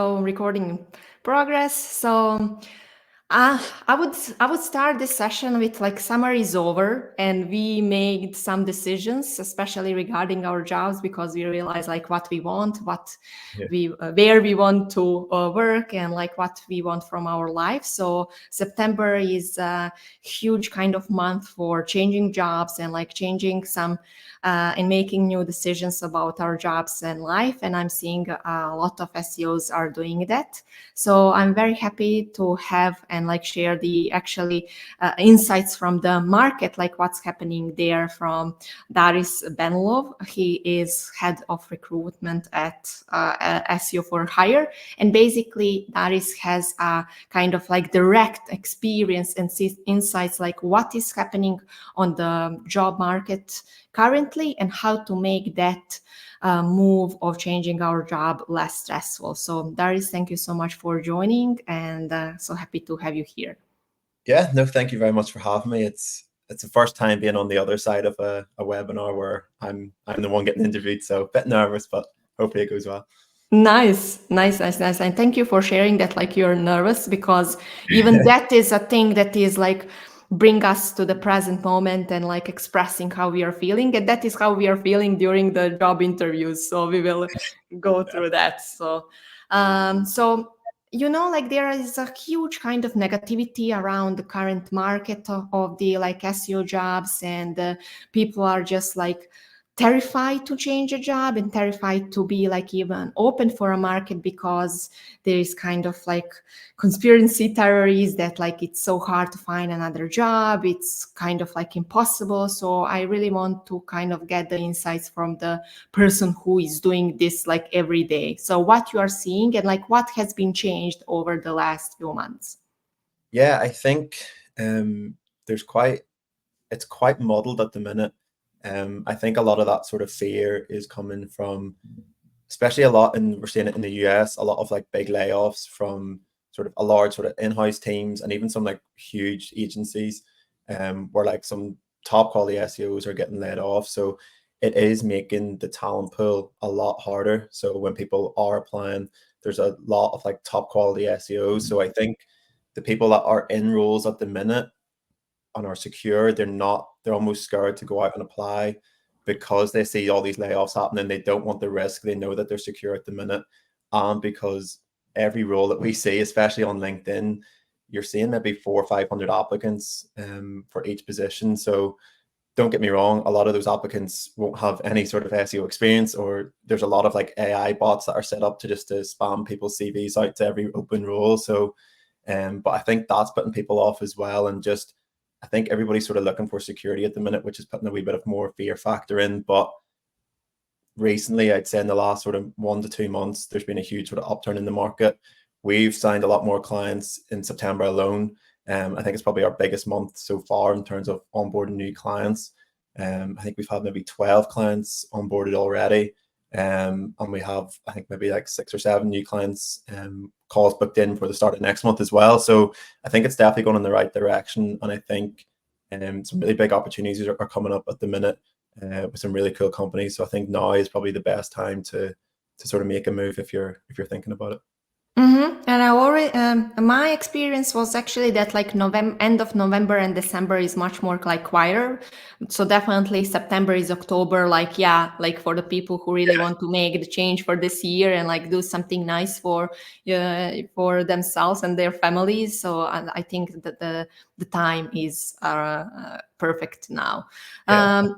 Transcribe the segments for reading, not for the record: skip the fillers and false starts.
Recording progress. I would start this session with like summer is over and we made some decisions, especially regarding our jobs, because we realize like what we want, what Yeah. we where we want to work, and like what we want from our life. So September is a huge kind of month for changing jobs and like changing some and making new decisions about our jobs and life. And I'm seeing a lot of SEOs are doing that. So I'm very happy to have and like share the actually insights from the market, like what's happening there, from Daris Benallal. He is head of recruitment at SEO for Hire. And basically Daris has a kind of like direct experience and insights like what is happening on the job market currently and how to make that move of changing our job less stressful. So Daris, thank you so much for joining, and so happy to have you here. Yeah, no, thank you very much for having me. It's the first time being on the other side of a webinar where I'm the one getting interviewed, so a bit nervous, but hopefully it goes well. Nice. And thank you for sharing that, like you're nervous, because even that is a thing that is like bring us to the present moment and like expressing how we are feeling. And that is how we are feeling during the job interviews. So we will go through that. Like there is a huge kind of negativity around the current market of the like SEO jobs, and people are just like terrified to change a job and terrified to be like even open for a market, because there is kind of like conspiracy theories that like it's so hard to find another job, it's kind of like impossible. So I really want to kind of get the insights from the person who is doing this like every day. So what you are seeing and like what has been changed over the last few months. Yeah, I think it's quite muddled at the minute. I think a lot of that sort of fear is coming from, especially we're seeing it in the US, a lot of like big layoffs from sort of a large sort of in-house teams and even some like huge agencies, where like some top quality SEOs are getting laid off. So it is making the talent pool a lot harder. So when people are applying, there's a lot of like top quality SEOs. So I think the people that are in roles at the minute and are secure, they're almost scared to go out and apply because they see all these layoffs happening. They don't want the risk. They know that they're secure at the minute. Because every role that we see, especially on LinkedIn, you're seeing maybe 400 or 500 applicants for each position. So don't get me wrong, a lot of those applicants won't have any sort of SEO experience, or there's a lot of like AI bots that are set up to spam people's CVs out to every open role. So but I think that's putting people off as well. And just, I think everybody's sort of looking for security at the minute, which is putting a wee bit of more fear factor in. But recently, I'd say in the last sort of 1 to 2 months, there's been a huge sort of upturn in the market. We've signed a lot more clients in September alone. I think it's probably our biggest month so far in terms of onboarding new clients. I think we've had maybe 12 clients onboarded already. And we have, I think, maybe like 6 or 7 new clients calls booked in for the start of next month as well. So I think it's definitely going in the right direction. And I think some really big opportunities are coming up at the minute with some really cool companies. So I think now is probably the best time to sort of make a move if you're thinking about it. Mm-hmm. And I already, my experience was actually that like end of November and December is much more like quieter. So definitely September is October, like, yeah, like for the people who really want to make the change for this year and like do something nice for themselves and their families. So I think that the time is perfect now. Yeah.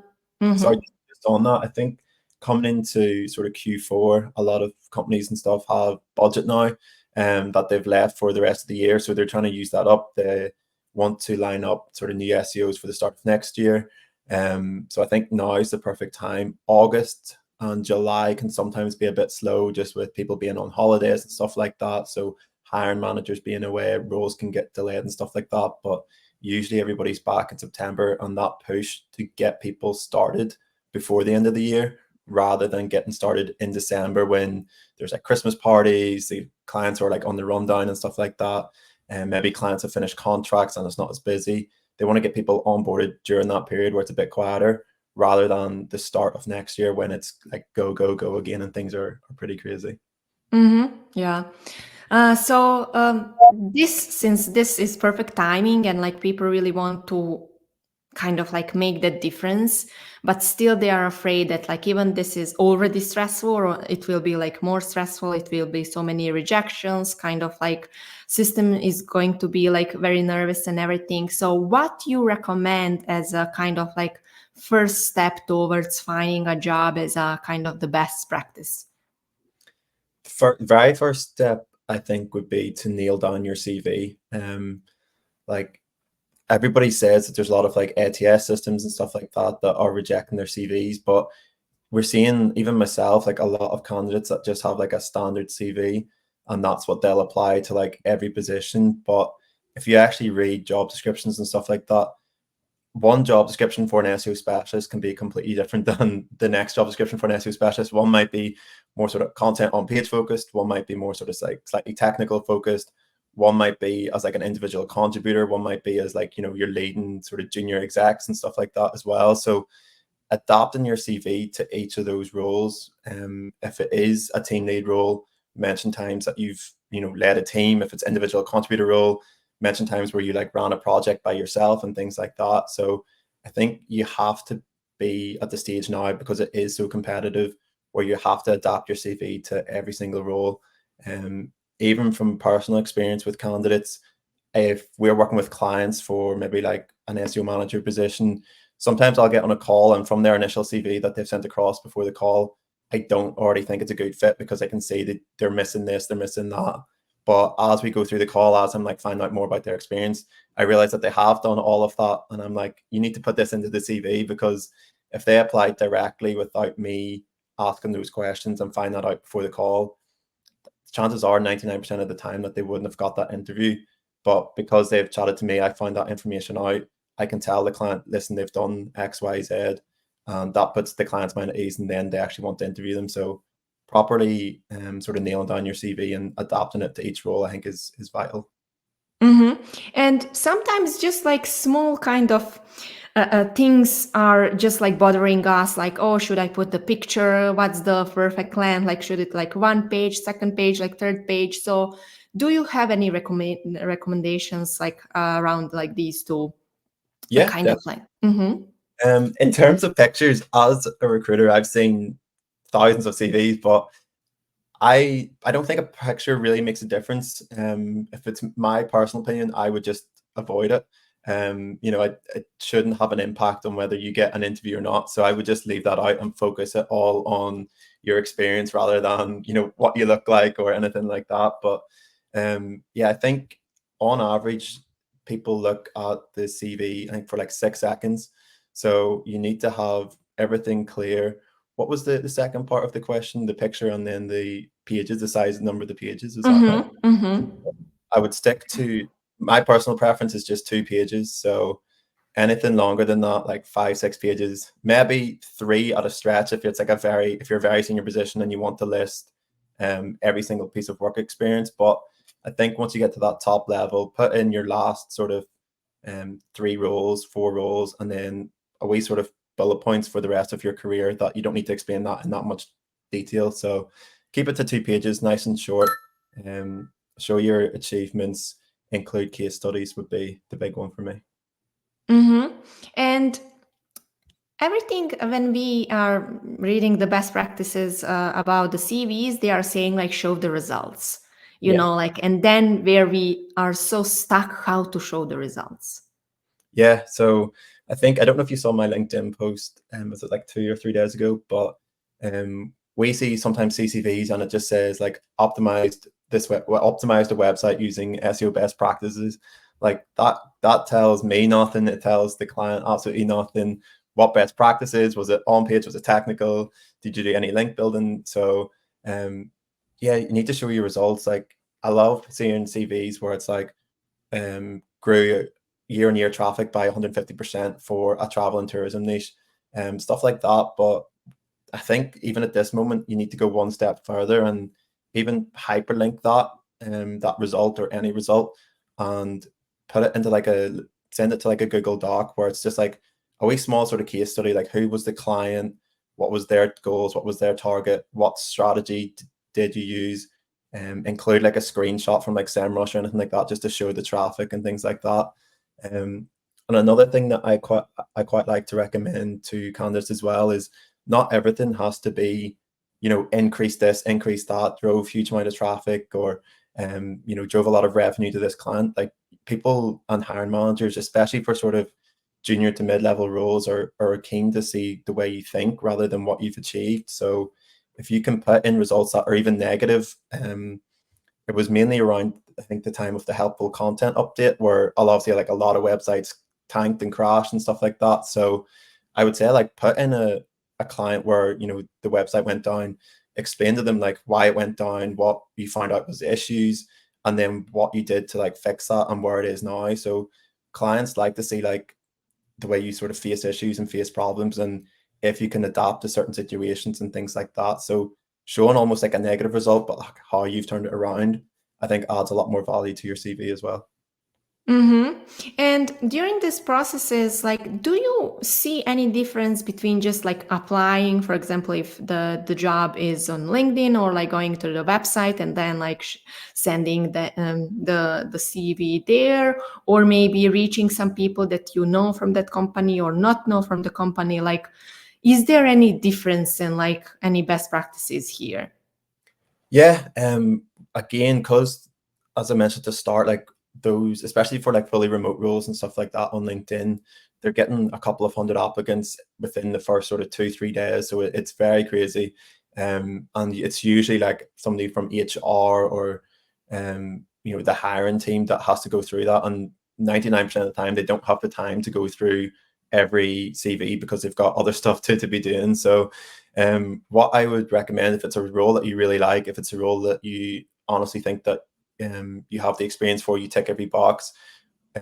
Mhm. So just on that, I think coming into sort of Q4, a lot of companies and stuff have budget now that they've left for the rest of the year. So they're trying to use that up. They want to line up sort of new SEOs for the start of next year. So I think now is the perfect time. August and July can sometimes be a bit slow just with people being on holidays and stuff like that. So hiring managers being away, roles can get delayed and stuff like that. But usually everybody's back in September, and that push to get people started before the end of the year rather than getting started in December when there's like Christmas parties, the clients are like on the rundown and stuff like that. And maybe clients have finished contracts and it's not as busy. They want to get people onboarded during that period where it's a bit quieter rather than the start of next year when it's like go again and things are pretty crazy. Yeah. Since this is perfect timing and like people really want to kind of like make that difference, but still they are afraid that like even this is already stressful or it will be like more stressful, it will be so many rejections, kind of like system is going to be like very nervous and everything. So what you recommend as a kind of like first step towards finding a job as a kind of the best practice? Very first step, I think, would be to nail down your CV. Like everybody says that there's a lot of like ATS systems and stuff like that that are rejecting their CVs, but we're seeing, even myself, like a lot of candidates that just have like a standard CV and that's what they'll apply to like every position. But if you actually read job descriptions and stuff like that, one job description for an SEO specialist can be completely different than the next job description for an SEO specialist. One might be more sort of content on page focused. One might be more sort of like slightly technical focused. One might be as like an individual contributor. One might be as like, you know, you're leading sort of junior execs and stuff like that as well. So adapting your CV to each of those roles. If it is a team lead role, mention times that you've, you know, led a team. If it's individual contributor role, mention times where you like ran a project by yourself and things like that. So I think you have to be at the stage now, because it is so competitive, where you have to adapt your CV to every single role. Even from personal experience with candidates, if we're working with clients for maybe like an SEO manager position, sometimes I'll get on a call and from their initial CV that they've sent across before the call, I don't already think it's a good fit because I can see that they're missing this, they're missing that. But as we go through the call, as I'm like finding out more about their experience, I realize that they have done all of that. And I'm like, you need to put this into the CV, because if they applied directly without me asking those questions and find that out before the call, chances are 99% of the time that they wouldn't have got that interview. But because they've chatted to me, I find that information out. I can tell the client, listen, they've done X, Y, Z, and that puts the client's mind at ease, and then they actually want to interview them. So properly sort of nailing down your CV and adapting it to each role, I think is vital. And sometimes just like small kind of things are just like bothering us, like, oh, should I put the picture? What's the perfect length? Like, should it like one page, second page, like third page? So do you have any recommendations like around like these two Yeah, kind of definitely. like? In terms of pictures, as a recruiter, I've seen thousands of CVs, but I don't think a picture really makes a difference. If it's my personal opinion, I would just avoid it. You know, it shouldn't have an impact on whether you get an interview or not. So I would just leave that out and focus it all on your experience rather than, you know, what you look like or anything like that. But yeah, I think on average, people look at the CV, I think, for like 6 seconds. So you need to have everything clear. What was the second part of the question? The picture and then the pages, the size and number of the pages, is that right? I would stick to, my personal preference is just 2 pages. So anything longer than that, like 5, 6 pages, maybe 3 at a stretch if it's like if you're a very senior position and you want to list every single piece of work experience. But I think once you get to that top level, put in your last sort of 3 roles, 4 roles, and then a wee sort of bullet points for the rest of your career that you don't need to explain that in that much detail. So keep it to 2 pages, nice and short. Show your achievements, include case studies would be the big one for me. And everything when we are reading the best practices about the CVs, they are saying like show the results, you Yeah. know, like, and then where we are so stuck how to show the results. Yeah. So I think, I don't know if you saw my LinkedIn post, was it like 2 or 3 days ago, but we see sometimes CCVs and it just says like optimized optimized a website using SEO best practices. Like that tells me nothing. It tells the client absolutely nothing. What best practices? Was it on page? Was it technical? Did you do any link building? So yeah, you need to show your results. Like I love seeing CVs where it's like grew year-on-year traffic by 150% for a travel and tourism niche, stuff like that. But I think even at this moment, you need to go one step further and even hyperlink that result or any result and put it into like send it to like a Google Doc where it's just like a wee small sort of case study, like who was the client, what was their goals, what was their target, what strategy did you use, include like a screenshot from like SEMrush or anything like that, just to show the traffic and things like that. And another thing that I quite like to recommend to candidates as well is not everything has to be, increase this, increase that, drove huge amount of traffic, or drove a lot of revenue to this client. Like, people and hiring managers, especially for sort of junior to mid-level roles, are keen to see the way you think rather than what you've achieved. So if you can put in results that are even negative, it was mainly around, I think, the time of the helpful content update, where obviously like a lot of websites tanked and crashed and stuff like that. So I would say, like, put in a client where, the website went down, explain to them like why it went down, what you found out was the issues, and then what you did to like fix that and where it is now. So clients like to see like the way you sort of face issues and face problems, and if you can adapt to certain situations and things like that. So showing almost like a negative result, but like how you've turned it around, I think adds a lot more value to your CV as well. Mm-hmm. And during these processes, like, do you see any difference between just like applying, for example, if the job is on LinkedIn, or like going to the website and then like sending the CV there, or maybe reaching some people that you know from that company or not know from the company? Like, is there any difference in like any best practices here? Yeah. Again, because as I mentioned to start, like those, especially for like fully remote roles and stuff like that on LinkedIn, they're getting a couple of hundred applicants within the first sort of 2-3 days. So it's very crazy. And it's usually like somebody from HR or the hiring team that has to go through that. And 99% of the time, they don't have the time to go through every CV because they've got other stuff to be doing. So what I would recommend, if it's a role that you really like, if it's a role that you honestly think that you have the experience for, you tick every box,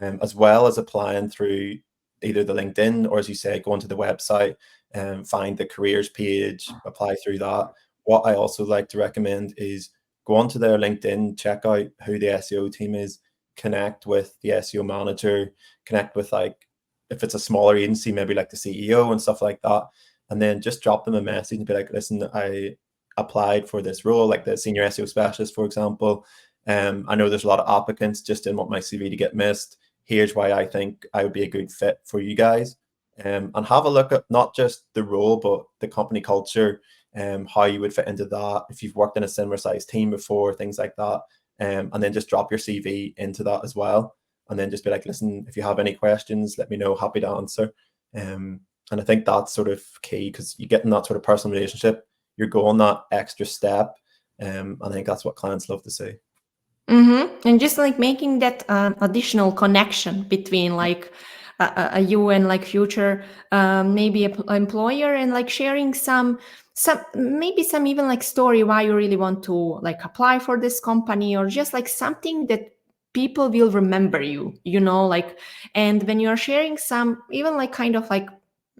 as well as applying through either the LinkedIn or, as you say, going to the website and find the careers page, apply through that. What I also like to recommend is go onto their LinkedIn, check out who the SEO team is, connect with the SEO manager, connect with, like, if it's a smaller agency, maybe like the CEO and stuff like that, and then just drop them a message and be like, listen, I applied for this role, like the senior SEO specialist, for example. I know there's a lot of applicants, just didn't want my CV to get missed. Here's why I think I would be a good fit for you guys. And have a look at not just the role, but the company culture, how you would fit into that, if you've worked in a similar sized team before, things like that. And then just drop your CV into that as well. And then just be like, listen, if you have any questions, let me know, happy to answer. And I think that's sort of key, because you get in that sort of personal relationship, you're going that extra step. I think that's what clients love to see. Mm-hmm. And just like making that additional connection between like you and like future maybe employer, and like sharing some maybe some even like story why you really want to like apply for this company, or just like something that people will remember like. And when you're sharing some even like kind of like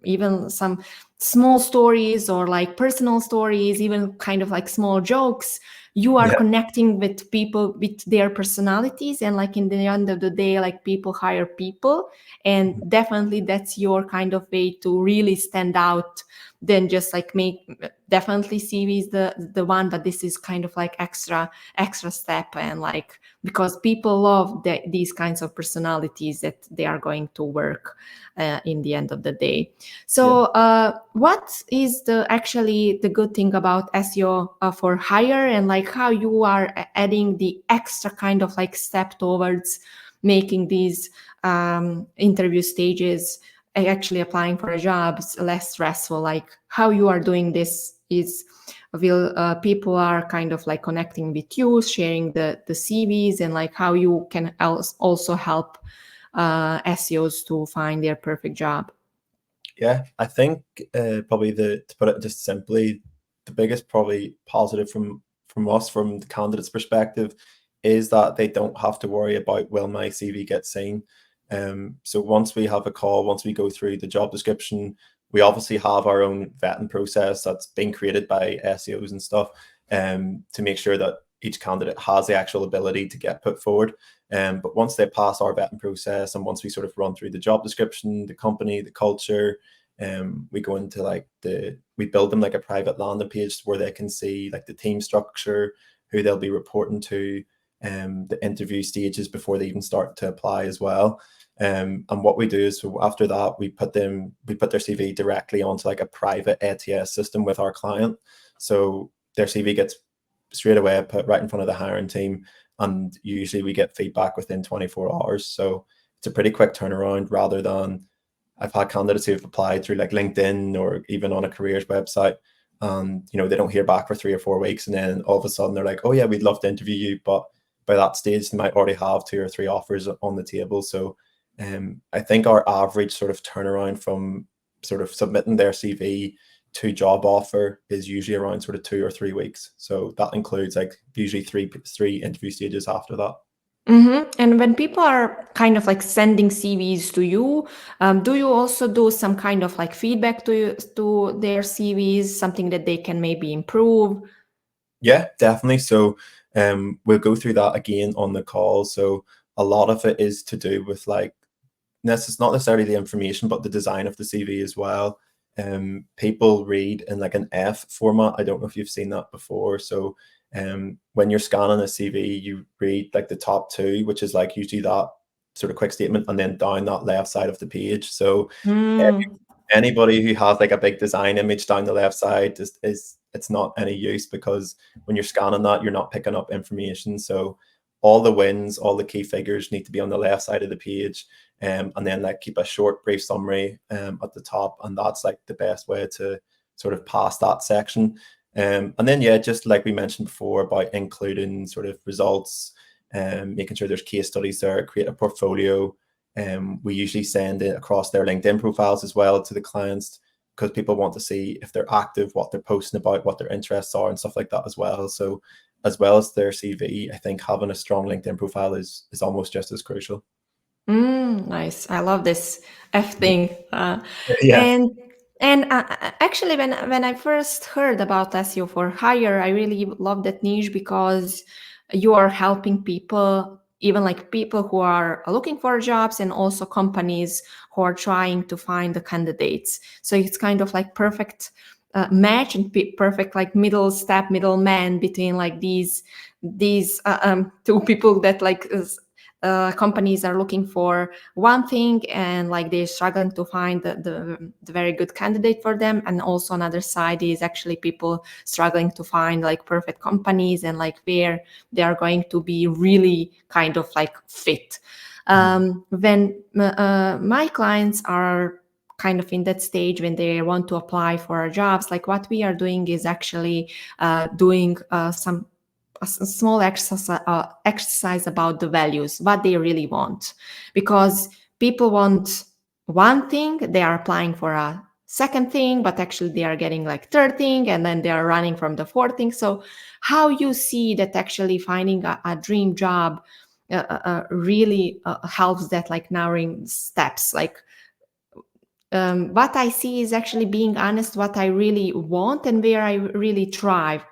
even some small stories or like personal stories, even kind of like small jokes, you are Yeah. connecting with people with their personalities, and like in the end of the day, like people hire people, and definitely that's your kind of way to really stand out. Then just like make definitely CV is the one, but this is kind of like extra step, and like because people love these kinds of personalities that they are going to work in the end of the day. So what is actually the good thing about SEO for hire, and like how you are adding the extra kind of like step towards making these interview stages, actually applying for jobs, less stressful? Like how you are doing this is people are kind of like connecting with you, sharing the CVs, and like how you can also help SEOs to find their perfect job. Yeah, I think probably to put it just simply, the biggest probably positive from us, from the candidate's perspective, is that they don't have to worry about, will my CV get seen. So once we have a call, once we go through the job description, we obviously have our own vetting process that's been created by SEOs and stuff, to make sure that each candidate has the actual ability to get put forward. But once they pass our vetting process, and once we sort of run through the job description, the company, the culture, we go into like we build them like a private landing page where they can see like the team structure, who they'll be reporting to, the interview stages before they even start to apply as well. And what we do is, so after that, we put their CV directly onto like a private ATS system with our client. So their CV gets straight away put right in front of the hiring team, and usually we get feedback within 24 hours. So it's a pretty quick turnaround, rather than I've had candidates who have applied through like LinkedIn or even on a careers website, and they don't hear back for 3 or 4 weeks, and then all of a sudden they're like, oh yeah, we'd love to interview you, but by that stage they might already have 2 or 3 offers on the table. So I think our average sort of turnaround from sort of submitting their CV to job offer is usually around sort of 2 or 3 weeks. So that includes like usually three interview stages after that. And when people are kind of like sending CVs to you, do you also do some kind of like feedback to their CVs, something that they can maybe improve? Yeah, definitely. So we'll go through that again on the call. So a lot of it is to do with like, it's not necessarily the information, but the design of the CV as well. People read in like an F format. I don't know if you've seen that before. So when you're scanning a CV, you read like the top 2, which is like usually that sort of quick statement, and then down that left side of the page. So anybody who has like a big design image down the left side is it's not any use, because when you're scanning that, you're not picking up information. So all the wins, all the key figures need to be on the left side of the page, and then like keep a short brief summary at the top, and that's like the best way to sort of pass that section. And then yeah, just like we mentioned before about including sort of results, making sure there's case studies there, create a portfolio. We usually send it across their LinkedIn profiles as well to the clients, because people want to see if they're active, what they're posting about, what their interests are, and stuff like that as well. So as well as their CV, I think having a strong LinkedIn profile is almost just as crucial. Nice. I love this F thing. Yeah. And actually, when I first heard about SEO for hire, I really love that niche, because you are helping people, even like people who are looking for jobs, and also companies who are trying to find the candidates. So it's kind of like perfect match, and perfect like middleman between like these two people that like companies are looking for one thing, and like they're struggling to find the very good candidate for them, and also another side is actually people struggling to find like perfect companies, and like where they are going to be really kind of like fit. When my clients are kind of in that stage when they want to apply for jobs, like what we are doing is actually doing some a small exercise about the values, what they really want. Because people want one thing, they are applying for a second thing, but actually they are getting like third thing, and then they are running from the fourth thing. So how you see that actually finding a dream job really helps that like narrowing steps, like what I see is actually being honest, what I really want and where I really thrive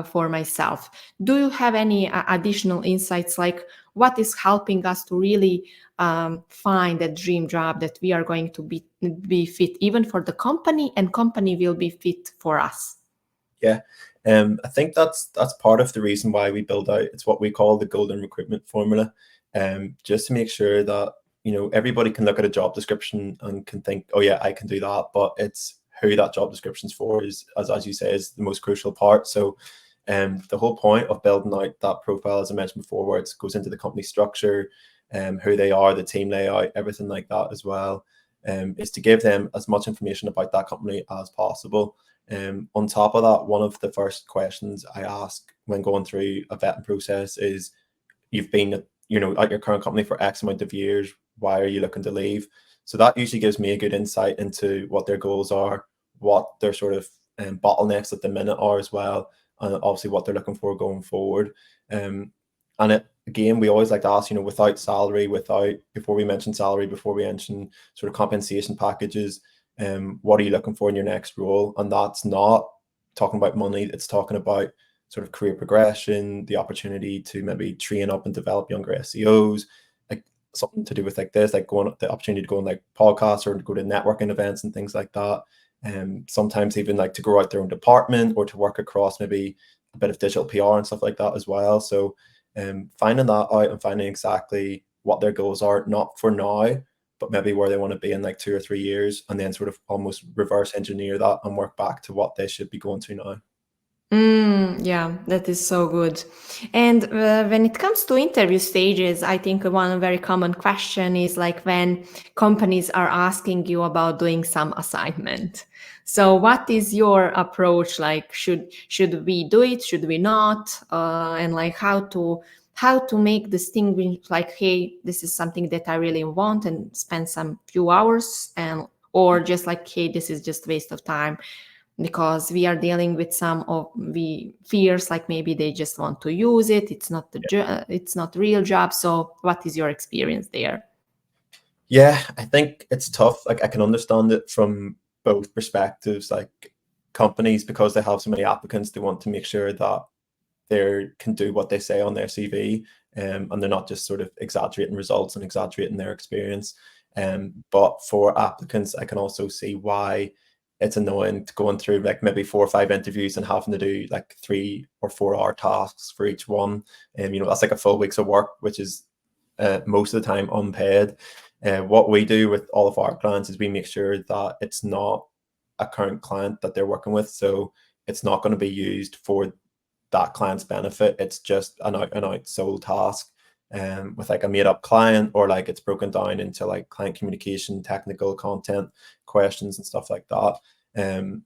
for myself. Do you have any additional insights, like what is helping us to really find that dream job that we are going to be fit even for the company, and company will be fit for us? Yeah. I think that's part of the reason why we build out, it's what we call the golden recruitment formula, just to make sure that everybody can look at a job description and can think, oh yeah, I can do that, but it's who that job description's for is, as you say, is the most crucial part. So the whole point of building out that profile, as I mentioned before, where it goes into the company structure, who they are, the team layout, everything like that as well, is to give them as much information about that company as possible. On top of that, one of the first questions I ask when going through a vetting process is, you've been at your current company for X amount of years, why are you looking to leave? So that usually gives me a good insight into what their goals are, what their sort of bottlenecks at the minute are as well, and obviously what they're looking for going forward. And again, we always like to ask, without salary, before we mention salary, before we mention sort of compensation packages, what are you looking for in your next role? And that's not talking about money, it's talking about sort of career progression, the opportunity to maybe train up and develop younger SEOs, like something to do with like this, like the opportunity to go on like podcasts or to go to networking events and things like that. And sometimes even like to grow out their own department, or to work across maybe a bit of digital PR and stuff like that as well. So finding that out and finding exactly what their goals are, not for now, but maybe where they want to be in like 2 or 3 years, and then sort of almost reverse engineer that and work back to what they should be going to now. Yeah, that is so good. And when it comes to interview stages, I think one very common question is like when companies are asking you about doing some assignment. So what is your approach? Like, should we do it? Should we not? And like how to make distinguish like, hey, this is something that I really want and spend some few hours, and or just like, hey, this is just waste of time, because we are dealing with some of the fears, like maybe they just want to use it, it's not it's not real job. So what is your experience there? Yeah, I think it's tough. Like I can understand it from both perspectives. Like companies, because they have so many applicants, they want to make sure that they can do what they say on their CV, and they're not just sort of exaggerating results and exaggerating their experience. But for applicants, I can also see why it's annoying to going through like maybe 4 or 5 interviews and having to do like 3 or 4 hour tasks for each one. And that's like a full week's of work, which is most of the time unpaid. What we do with all of our clients is we make sure that it's not a current client that they're working with. So it's not going to be used for that client's benefit. It's just an out and out sole task with like a made up client, or like it's broken down into like client communication, technical content questions and stuff like that.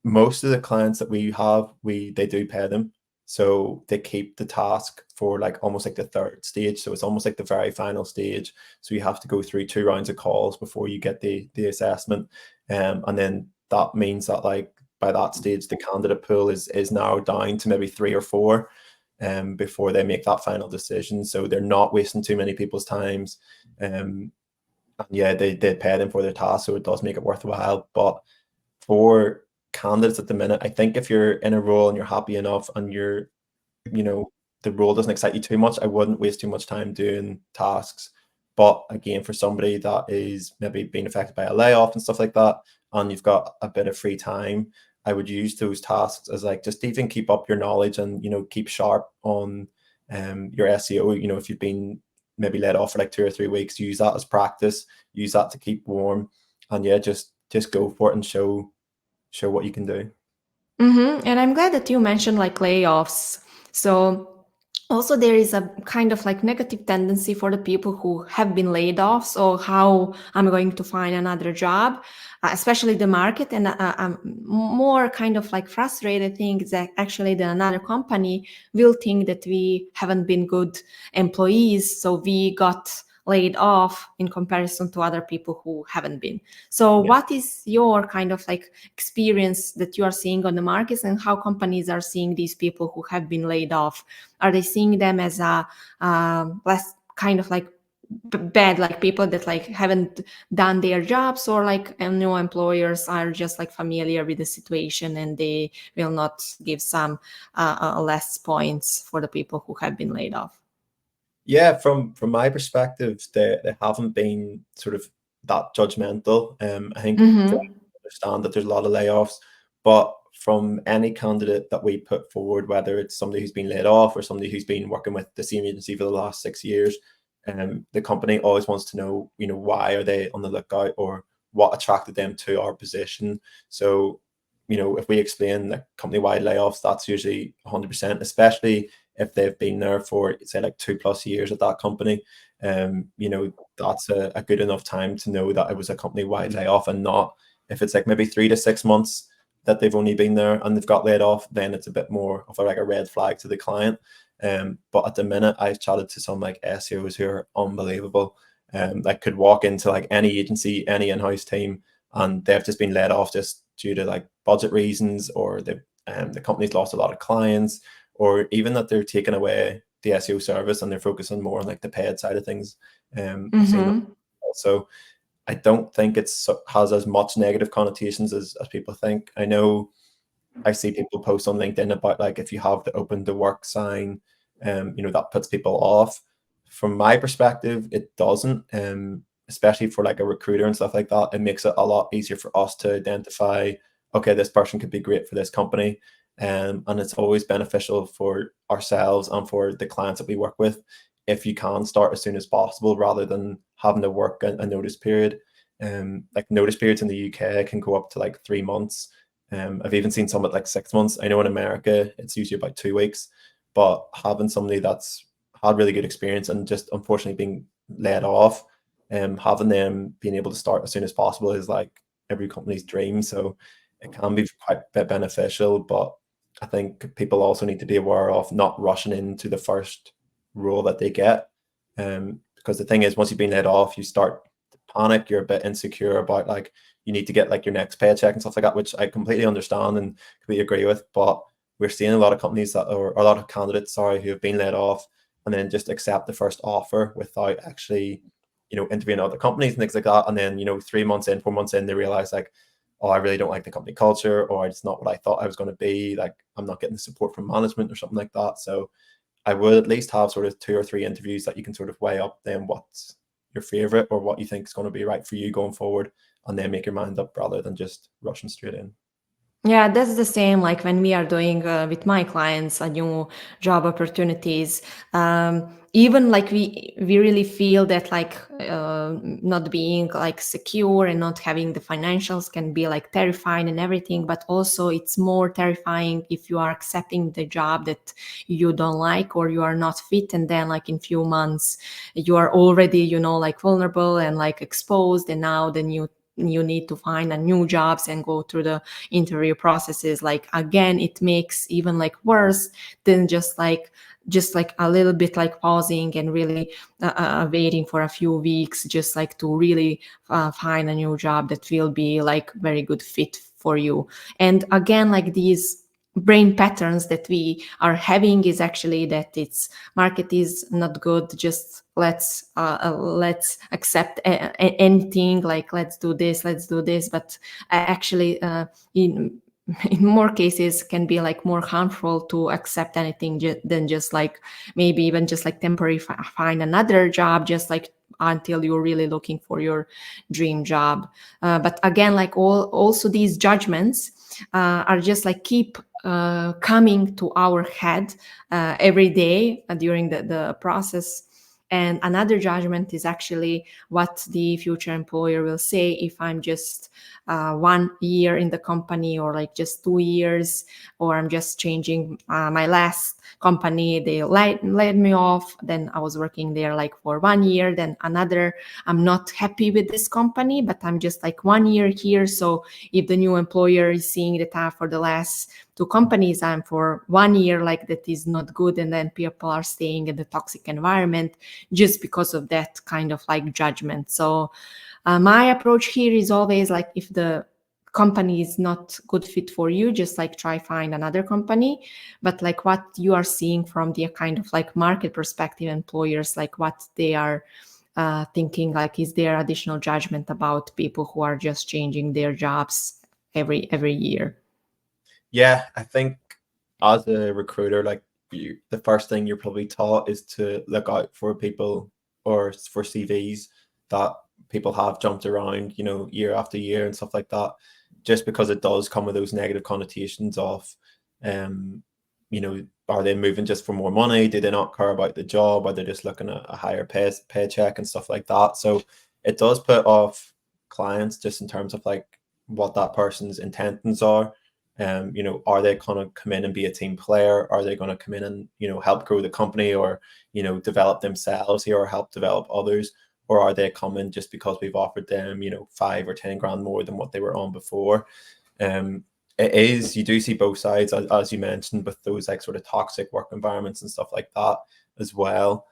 Most of the clients that we have, they do pay them. So they keep the task for like almost like the third stage. So it's almost like the very final stage. So you have to go through 2 rounds of calls before you get the assessment. And then that means that like by that stage, the candidate pool is narrowed down to maybe 3 or 4 before they make that final decision. So they're not wasting too many people's times. And yeah, they pay them for their task. So it does make it worthwhile. But for candidates at the minute, I think if you're in a role and you're happy enough and the role doesn't excite you too much, I wouldn't waste too much time doing tasks. But again, for somebody that is maybe being affected by a layoff and stuff like that, and you've got a bit of free time, I would use those tasks as like just even keep up your knowledge and keep sharp on your SEO. If you've been maybe laid off for like 2 or 3 weeks, use that as practice, use that to keep warm, and yeah, just go for it and show what you can do. And I'm glad that you mentioned like layoffs. So also there is a kind of like negative tendency for the people who have been laid off. So how I'm going to find another job, especially the market. And I'm more kind of like frustrated thing that actually another company will think that we haven't been good employees. So we got laid off in comparison to other people who haven't been. So Yeah. what is your kind of like experience that you are seeing on the markets, and how companies are seeing these people who have been laid off? Are they seeing them as a less kind of like bad, like people that like haven't done their jobs, or like new employers are just like familiar with the situation and they will not give some less points for the people who have been laid off? Yeah, from my perspective, they haven't been sort of that judgmental. I think they Mm-hmm. understand that there's a lot of layoffs, but from any candidate that we put forward, whether it's somebody who's been laid off or somebody who's been working with the same agency for the last 6 years, the company always wants to know, why are they on the lookout, or what attracted them to our position. So, if we explain the company-wide layoffs, that's usually 100%, especially if they've been there for say like 2+ years at that company. That's a good enough time to know that it was a company-wide layoff, and not if it's like maybe 3 to 6 months that they've only been there and they've got laid off, then it's a bit more of like a red flag to the client. But at the minute, I've chatted to some like SEOs who are unbelievable. Like could walk into like any agency, any in-house team, and they've just been laid off just due to like budget reasons, or the company's lost a lot of clients, or even that they're taking away the SEO service and they're focusing more on like the paid side of things. I've seen that Mm-hmm. also. I don't think it's has as much negative connotations as people think. I know I see people post on LinkedIn about like if you have the open to work sign, that puts people off. From my perspective, it doesn't. Especially for like a recruiter and stuff like that, it makes it a lot easier for us to identify, okay, this person could be great for this company. And it's always beneficial for ourselves and for the clients that we work with if you can start as soon as possible rather than having to work a notice period. Like notice periods in the UK can go up to like 3 months. I've even seen some at like 6 months. I know in America it's usually about 2 weeks, but having somebody that's had really good experience and just unfortunately being laid off, having them being able to start as soon as possible is like every company's dream. So it can be quite a bit beneficial, but I think people also need to be aware of not rushing into the first role that they get. Because the thing is, once you've been laid off, you start to panic, you're a bit insecure about like you need to get like your next paycheck and stuff like that, which I completely understand and completely agree with. But we're seeing a lot of companies that, or a lot of candidates, sorry, who have been laid off and then just accept the first offer without actually, interviewing other companies and things like that. And then, 3 months in, 4 months in, they realize like, oh, I really don't like the company culture, or it's not what I thought I was going to be. Like, I'm not getting the support from management or something like that. So I would at least have sort of 2 or 3 interviews that you can sort of weigh up then what's your favorite or what you think is going to be right for you going forward, and then make your mind up rather than just rushing straight in. Yeah, that's the same like when we are doing with my clients a new job opportunities. Even like we really feel that like not being like secure and not having the financials can be like terrifying and everything, but also it's more terrifying if you are accepting the job that you don't like or you are not fit, and then like in few months you are already like vulnerable and like exposed, and now then you need to find a new jobs and go through the interview processes. Like again, it makes even like worse than just like a little bit like pausing and really waiting for a few weeks just like to really find a new job that will be like very good fit for you. And again, like these brain patterns that we are having is actually that it's market is not good, just let's accept anything, like let's do this, but actually in more cases can be like more harmful to accept anything than just like maybe even just like temporary find another job just like until you're really looking for your dream job. But again, like also these judgments are just like keep coming to our head every day during the process. And another judgment is actually what the future employer will say if I'm just 1 year in the company, or like just 2 years, or I'm just changing my last company. They laid me off. Then I was working there like for 1 year. Then another, I'm not happy with this company, but I'm just like 1 year here. So if the new employer is seeing that for the last 2 companies I'm for 1 year, like that is not good, and then people are staying in the toxic environment just because of that kind of like judgment. So my approach here is always like, if the company is not good fit for you, just like try find another company. But like what you are seeing from the kind of like market perspective, employers, like what they are thinking, like is there additional judgment about people who are just changing their jobs every year? Yeah, I think as a recruiter, like the first thing you're probably taught is to look out for people or for CVs that people have jumped around, year after year and stuff like that, just because it does come with those negative connotations of, um, are they moving just for more money? Do they not care about the job? Are they just looking at a higher paycheck and stuff like that? So it does put off clients just in terms of like what that person's intentions are. Are they going to come in and be a team player? Are they going to come in and, help grow the company, or, develop themselves here or help develop others? Or are they coming just because we've offered them, 5 or 10 grand more than what they were on before? You do see both sides, as you mentioned, with those like sort of toxic work environments and stuff like that as well.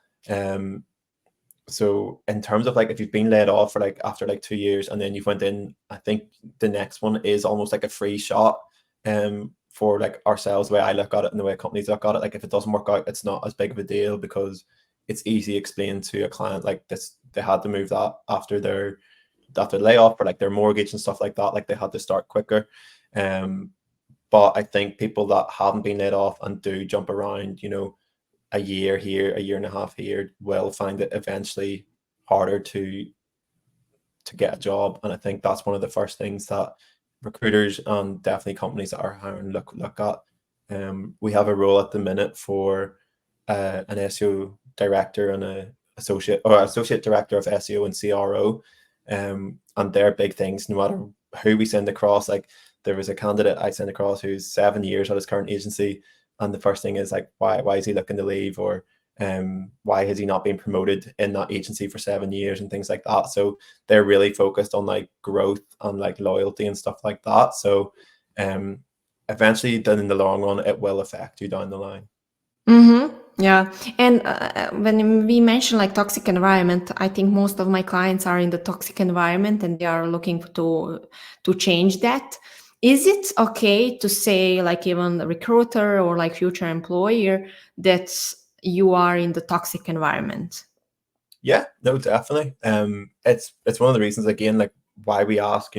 So in terms of like, if you've been laid off for like after like 2 years and then you've went in, I think the next one is almost like a free shot for like ourselves, the way I look at it and the way companies look at it. Like if it doesn't work out, it's not as big of a deal because it's easy to explain to a client like this, they had to move that after their layoff or like their mortgage and stuff like that, like they had to start quicker. But I think people that haven't been laid off and do jump around, a year here, a year and a half here, will find it eventually harder to get a job. And I think that's one of the first things that recruiters and definitely companies that are hiring look at. We have a role at the minute for an SEO director and a associate director of SEO and CRO, and they're big things. No matter who we send across, like there was a candidate I sent across who's 7 years at his current agency, and the first thing is like, why is he looking to leave, or why has he not been promoted in that agency for 7 years, and things like that. So they're really focused on like growth and like loyalty and stuff like that. So eventually then in the long run it will affect you down the line. Mm-hmm. Yeah. And when we mention like toxic environment, I think most of my clients are in the toxic environment and they are looking to change that. Is it okay to say, like, even the recruiter or like future employer, that you are in the toxic environment? Yeah, no, definitely. It's one of the reasons, again, like why we ask,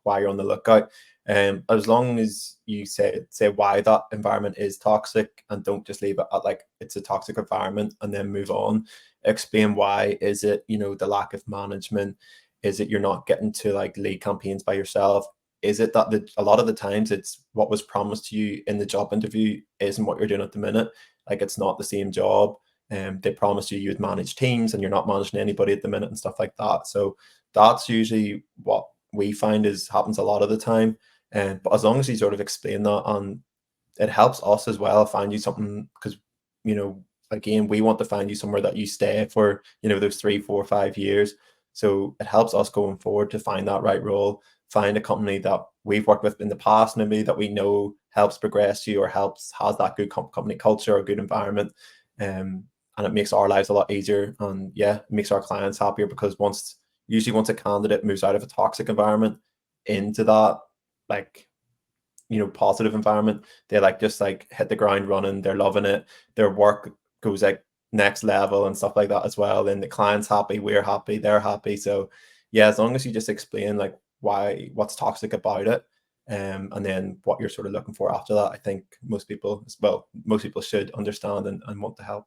why you're on the lookout. As long as you say why that environment is toxic, and don't just leave it at like it's a toxic environment and then move on. Explain why. Is it, the lack of management? Is it you're not getting to like lead campaigns by yourself? Is it that a lot of the times it's what was promised to you in the job interview isn't what you're doing at the minute? Like it's not the same job. They promised you would manage teams and you're not managing anybody at the minute and stuff like that. So that's usually what we find happens a lot of the time. But as long as you sort of explain that, and it helps us as well find you something, because again, we want to find you somewhere that you stay for those 3, 4, 5 years. So it helps us going forward to find that right role, find a company that we've worked with in the past, maybe that we know helps progress you or has that good company culture or good environment. And it makes our lives a lot easier, and yeah, it makes our clients happier, because usually once a candidate moves out of a toxic environment into that like positive environment, they just hit the ground running, they're loving it, their work goes like next level and stuff like that as well, and the client's happy, we're happy, they're happy. So yeah, as long as you just explain like what's toxic about it, and then what you're sort of looking for after that, I think most people should understand and want to help.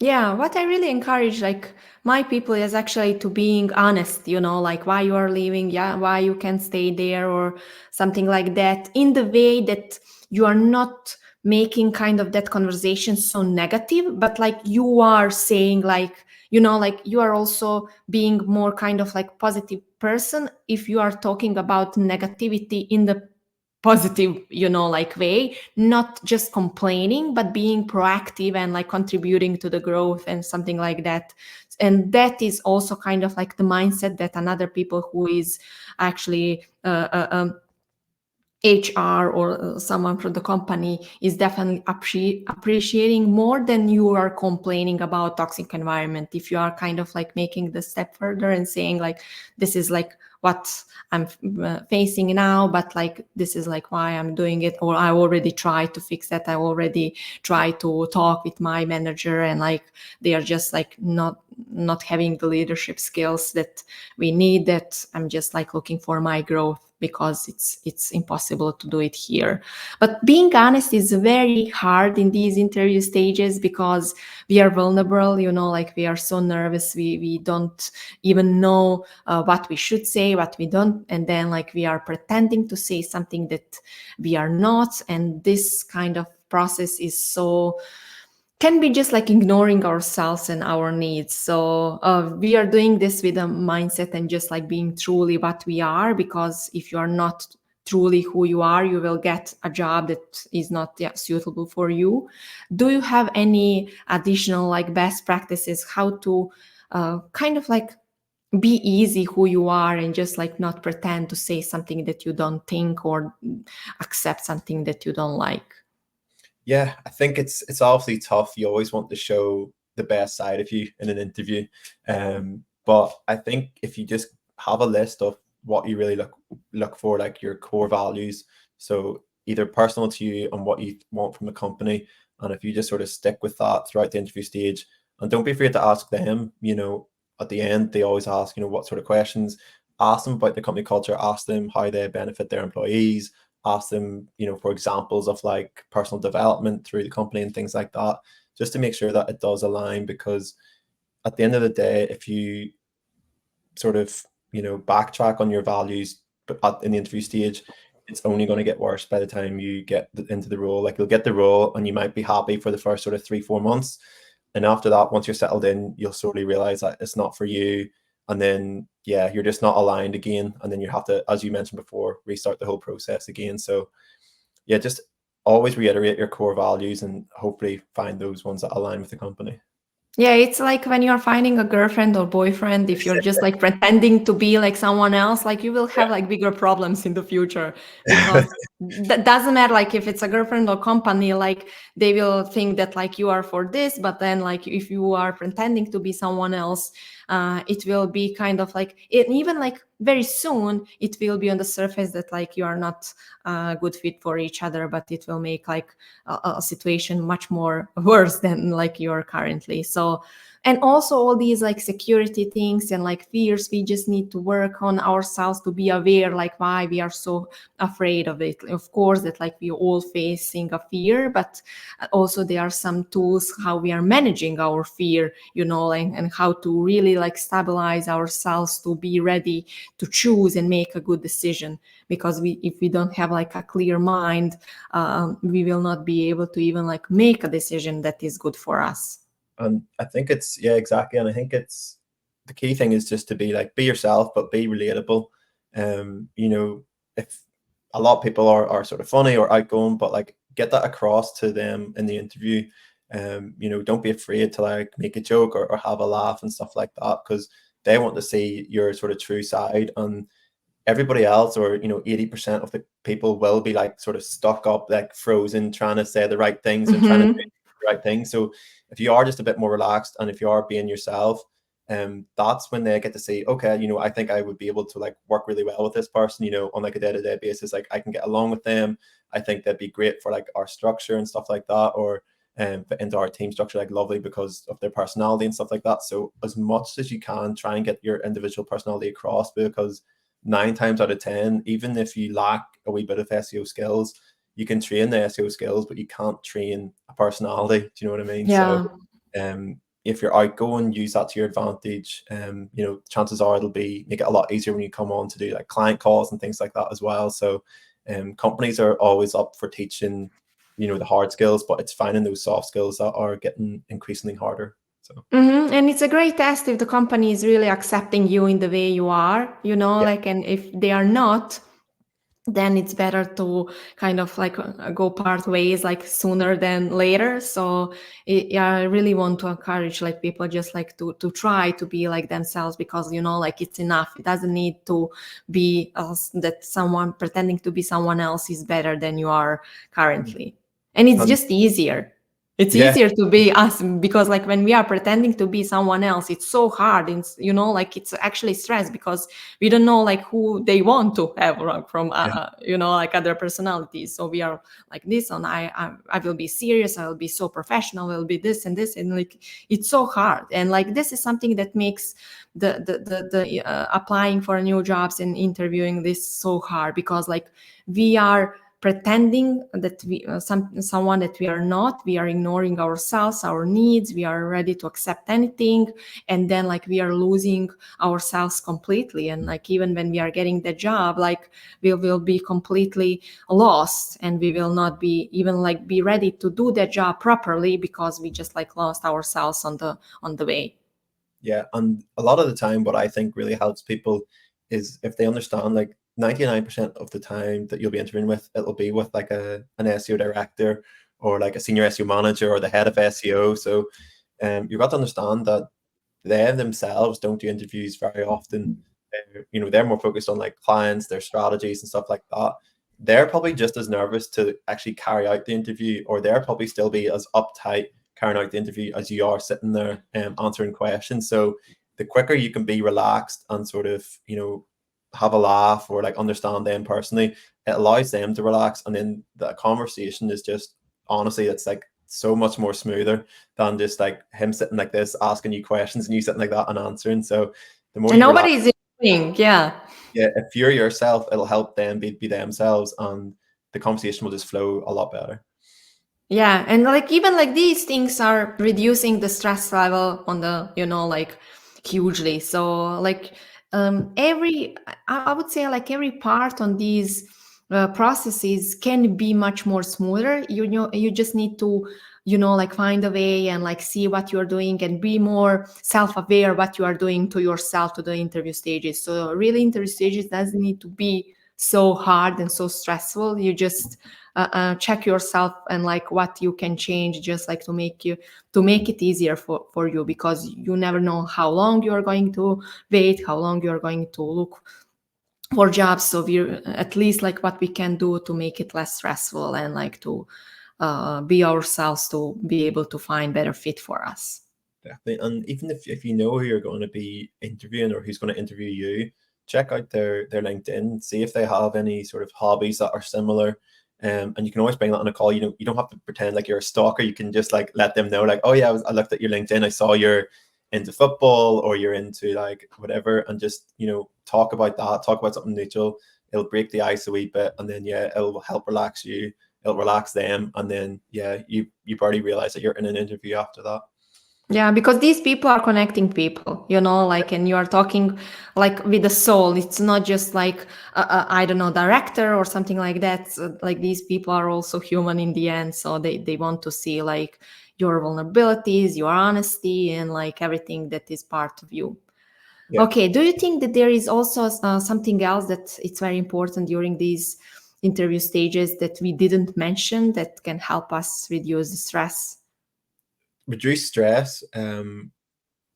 Yeah, what I really encourage like my people is actually to being honest, like why you are leaving, yeah, why you can stay there or something like that, in the way that you are not making kind of that conversation so negative, but like you are saying like, like you are also being more kind of like positive person if you are talking about negativity in the positive like way, not just complaining but being proactive and like contributing to the growth and something like that. And that is also kind of like the mindset that another people who is actually HR or someone from the company is definitely appreciating more than you are complaining about toxic environment. If you are kind of like making the step further and saying like, this is like what I'm facing now, but like this is like why I'm doing it, or I already tried to fix that, I already tried to talk with my manager, and like they are just like not having the leadership skills that we need, that I'm just like looking for my growth because it's impossible to do it here. But being honest is very hard in these interview stages because we are vulnerable, like we are so nervous, we don't even know what we should say, what we don't, and then like we are pretending to say something that we are not. And this kind of process is so can be just like ignoring ourselves and our needs. So we are doing this with a mindset and just like being truly what we are, because if you are not truly who you are, you will get a job that is not suitable for you. Do you have any additional like best practices how to kind of like be easy who you are and just like not pretend to say something that you don't think or accept something that you don't like? Yeah, I think it's obviously tough. You always want to show the best side of you in an interview. But I think if you just have a list of what you really look for, like your core values, so either personal to you and what you want from the company, and if you just sort of stick with that throughout the interview stage, and don't be afraid to ask them, at the end, they always ask, what sort of questions, ask them about the company culture, ask them how they benefit their employees, ask them, for examples of like personal development through the company and things like that, just to make sure that it does align. Because at the end of the day, if you sort of, backtrack on your values but in the interview stage, it's only going to get worse by the time you get into the role. Like, you'll get the role and you might be happy for the first sort of 3-4 months. And after that, once you're settled in, you'll slowly realize that it's not for you. And then, yeah, you're just not aligned again. And then you have to, as you mentioned before, restart the whole process again. So yeah, just always reiterate your core values and hopefully find those ones that align with the company. Yeah, it's like when you're finding a girlfriend or boyfriend, if you're just like pretending to be like someone else, like you will have like bigger problems in the future, because that doesn't matter like if it's a girlfriend or company, like they will think that like you are for this, but then like if you are pretending to be someone else, it will be kind of like even like very soon it will be on the surface that like you are not a good fit for each other, but it will make like a situation much more worse than like you're currently. So, and also all these like security things and like fears, we just need to work on ourselves to be aware like why we are so afraid of it. Of course that like we all facing a fear, but also there are some tools how we are managing our fear, you know, and how to really like stabilize ourselves to be ready to choose and make a good decision. Because if we don't have like a clear mind, we will not be able to even like make a decision that is good for us. And I think it's, yeah, exactly. And I think it's, the key thing is just to be like, be yourself, but be relatable. You know, if a lot of people are sort of funny or outgoing, but like get that across to them in the interview. You know, don't be afraid to like make a joke or have a laugh and stuff like that, because they want to see your sort of true side. And everybody else, or, you know, 80% of the people will be like sort of stuck up, like frozen, trying to say the right things and trying to do the right thing. So if you are just a bit more relaxed and if you are being yourself, that's when they get to see, okay, you know, I think I would be able to like work really well with this person, you know, on like a day-to-day basis. Like I can get along with them. I think that'd be great for like our structure and stuff like that, or fit into our team structure like lovely because of their personality and stuff like that. So as much as you can, try and get your individual personality across, because 9 times out of 10, even if you lack a wee bit of SEO skills, you can train the SEO skills, but you can't train a personality. Do you know what I mean? Yeah. So if you're outgoing, use that to your advantage. You know, chances are it'll make it a lot easier when you come on to do like client calls and things like that as well. So companies are always up for teaching, you know, the hard skills, but it's finding those soft skills that are getting increasingly harder. So And it's a great test if the company is really accepting you in the way you are, you know, yeah, like, and if they are not, then it's better to kind of like go part ways like sooner than later. So yeah, I really want to encourage like people just like to try to be like themselves, because, you know, like it's enough. It doesn't need to be that someone pretending to be someone else is better than you are currently. And it's and just easier. It's yeah, easier to be us, because like when we are pretending to be someone else, it's so hard. It's, you know, like it's actually stress, because we don't know like who they want to have from yeah, you know, like other personalities. So we are like this, and I will be serious, I will be so professional, I will be this and this, and like it's so hard. And like this is something that makes the applying for new jobs and interviewing this so hard, because like we are pretending that we someone that we are not. We are ignoring ourselves, our needs, we are ready to accept anything, and then like we are losing ourselves completely. And like even when we are getting the job, like we will be completely lost, and we will not be even like be ready to do the job properly, because we just like lost ourselves on the way. yeah. And a lot of the time, what I think really helps people is if they understand, like 99% of the time that you'll be interviewing with, it'll be with like an SEO director or like a senior SEO manager or the head of SEO. So you've got to understand that they themselves don't do interviews very often. You know, they're more focused on like clients, their strategies and stuff like that. They're probably just as nervous to actually carry out the interview, or they're probably still be as uptight carrying out the interview as you are sitting there answering questions. So the quicker you can be relaxed and sort of, you know, have a laugh or like understand them personally, it allows them to relax, and then the conversation is just, honestly, it's like so much more smoother than just like him sitting like this asking you questions and you sitting like that and answering. So the more And you relax, nobody is doing, yeah. yeah, if you're yourself, it'll help them be themselves, and the conversation will just flow a lot better. Yeah, and like even like these things are reducing the stress level on the, you know, like hugely. So like every I would say like every part on these processes can be much more smoother. You just need to like find a way and like see what you're doing and be more self-aware what you are doing to yourself to the interview stages. So really interview stages doesn't need to be so hard and so stressful. You just check yourself and like what you can change, just like to make it easier for you, because you never know how long you're going to wait, how long you're going to look for jobs. So we're at least like what we can do to make it less stressful and like to be ourselves, to be able to find better fit for us. Definitely. And even if you know who you're going to be interviewing or who's going to interview you, check out their LinkedIn, see if they have any sort of hobbies that are similar. And you can always bring that on a call. You don't have to pretend like you're a stalker. You can just like let them know, like, oh yeah, I looked at your LinkedIn, I saw you're into football or you're into like whatever, and just talk about that, talk about something neutral. It'll break the ice a wee bit, and then it'll help relax you, it'll relax them, and then you've already realized that you're in an interview after that. Yeah, because these people are connecting people, like, and you are talking like with the soul. It's not just like I don't know, director or something like that. So, like, these people are also human in the end, so they want to see like your vulnerabilities, your honesty, and like everything that is part of you. Yeah. Okay, do you think that there is also something else that it's very important during these interview stages that we didn't mention that can help us reduce the stress? Reduce stress, I'm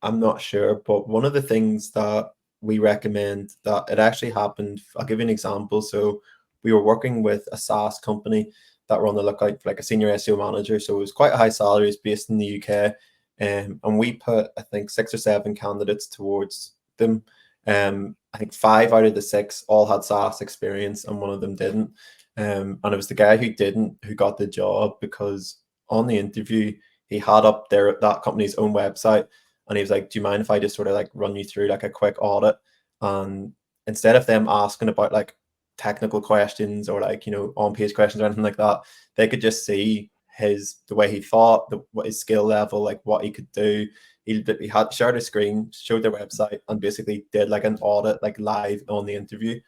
not sure, but one of the things that we recommend, that it actually happened, I'll give you an example. So we were working with a SaaS company that were on the lookout for like a senior SEO manager. So it was quite a high salary, it's based in the UK. And we put, I think, 6 or 7 candidates towards them. I think 5 out of the 6 all had SaaS experience and one of them didn't. And it was the guy who didn't who got the job, because on the interview, he had up that company's own website, and he was like, do you mind if I just sort of like run you through like a quick audit? And instead of them asking about like technical questions or like, on-page questions or anything like that, they could just see the way he thought, what his skill level, like what he could do. He had shared a screen, showed their website, and basically did like an audit like live on the interview.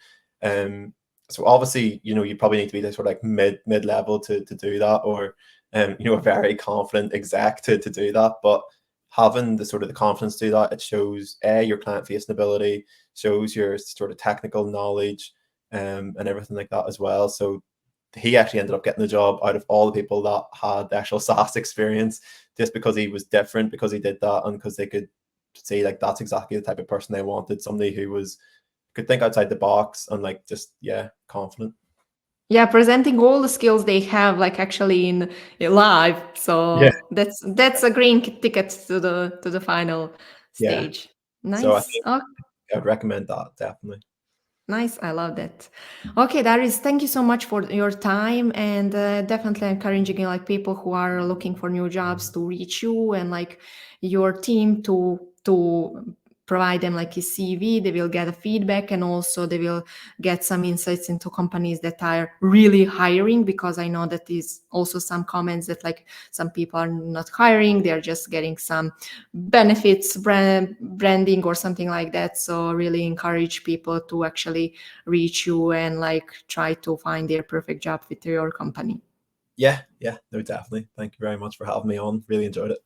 So obviously, you probably need to be this sort of like mid-level to do that, or a very confident exec to do that. But having the sort of the confidence to do that, it shows your client facing ability, shows your sort of technical knowledge, and everything like that as well. So he actually ended up getting the job out of all the people that had the actual SaaS experience, just because he was different, because he did that, and because they could see like that's exactly the type of person they wanted, somebody who could think outside the box and like just confident. Yeah, presenting all the skills they have, like actually in live. Yeah. So that's a green ticket to the final Yeah. stage. So I Nice. think I would recommend that, definitely. Nice. I love that. Okay, Daris, thank you so much for your time, and definitely encouraging like people who are looking for new jobs to reach you and like your team to provide them like a CV. They will get a feedback, and also they will get some insights into companies that are really hiring, because I know that is also some comments that like some people are not hiring, they're just getting some benefits, branding or something like that. So really encourage people to actually reach you and like try to find their perfect job with your company. Yeah, no, definitely. Thank you very much for having me on. Really enjoyed it.